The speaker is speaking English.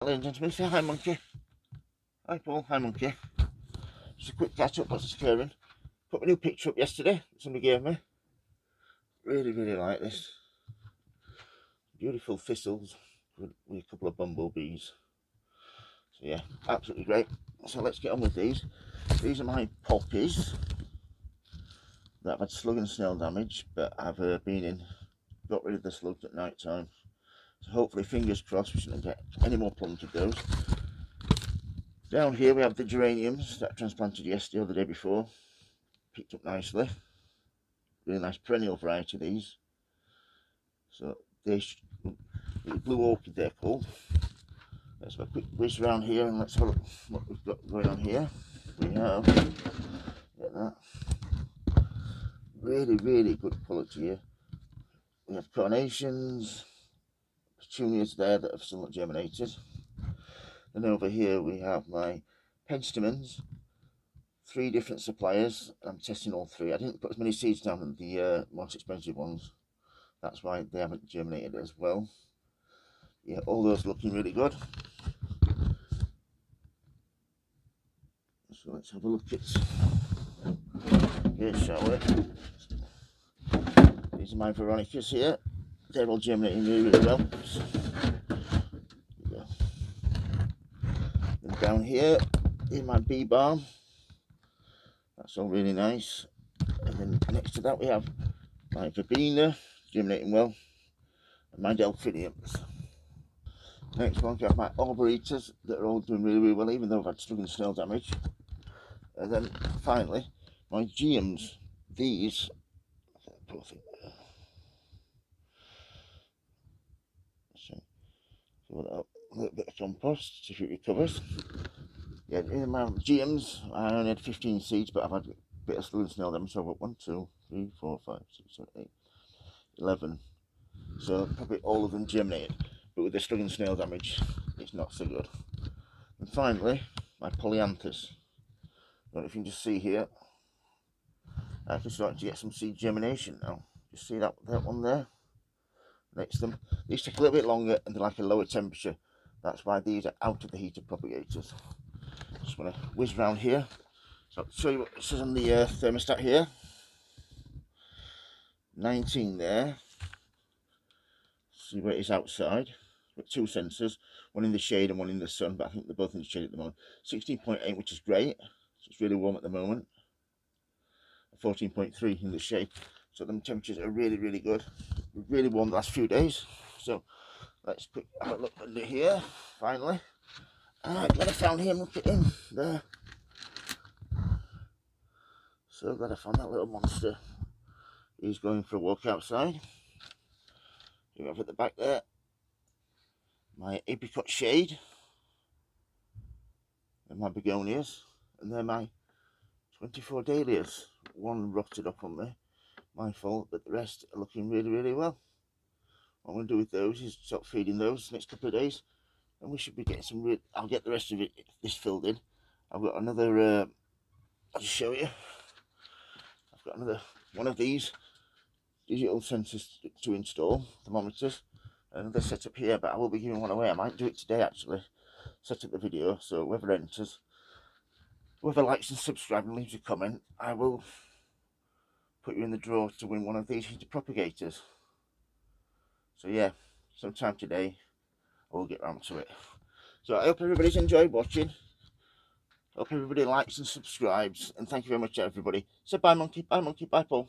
Ladies and gentlemen, say hi, Monkey. Hi, Paul. Hi, Monkey. Just a quick catch up. What's occurring? Put my new picture up yesterday. Somebody gave me. Really, really like this. Beautiful thistles with a couple of bumblebees. So yeah, absolutely great. So let's get on with these. These are my poppies that I've had slug and snail damage, but I've got rid of the slugs at night time. So hopefully, fingers crossed, we shouldn't get any more plums of those. Down here we have the geraniums that I transplanted yesterday or the day before. Picked up nicely. Really nice perennial variety, these. So they blue orchid, they're called. Let's have a quick whiz around here and let's have a look what we've got going on here. We have, get that, really, really good quality here. We have carnations, petunias there that have still not germinated. And over here we have my penstemons, 3 different suppliers. I'm testing all 3. I didn't put as many seeds down as the most expensive ones. That's why they haven't germinated as well. Yeah, all those looking really good. So let's have a look at here, shall we? These are my Veronicas here. They're all germinating really, really well. And down here is my bee balm. That's all really nice. And then next to that we have my verbena, germinating well, and my delphiniums. Next one we have my arboritas that are all doing really, really well, even though I've had slug and snail damage. And then finally my geums. These, so fill that up, a little bit of compost, see if it recovers. Yeah, in my geums, I only had 15 seeds, but I've had a bit of slug and snail damage, so I've got 1, 2, 3, 4, 5, 6, 7, 8, 11. So probably all of them germinated, but with the slug and snail damage, it's not so good. And finally, my polyanthus. I don't know if you can just see here, I'm actually starting to get some seed germination now. You see that one there? Next to them. These take a little bit longer and they're like a lower temperature. That's why these are out of the heater propagators. Just want to whiz around here. So I'll show you what it says on the thermostat here. 19 there. See where it is outside. Got 2 sensors, one in the shade and one in the sun, but I think they're both in the shade at the moment. 16.8, which is great. So it's really warm at the moment. 14.3 in the shade. So the temperatures are really, really good. Really warm the last few days. So let's have a look under here. Finally, glad I found him. Look at him there. So glad I found that little monster. He's going for a walk outside. You have at the back there my apricot shade and my begonias, and they're my 24 dahlias. One rotted up on me, my fault, but the rest are looking really, really well. What I'm going to do with those is start feeding those next couple of days, and we should be getting some. I'll get the rest of this filled in. I've got another. I'll just show you. I've got another one of these digital sensors to install, thermometers. Another setup here, but I will be giving one away. I might do it today actually. Set up the video, so whoever enters, whoever likes and subscribes and leaves a comment, I will put you in the draw to win one of these heater propagators. So yeah, sometime today I will get around to it. So I hope everybody's enjoyed watching. Hope everybody likes and subscribes, and thank you very much everybody. So bye Monkey, bye Monkey, bye Paul.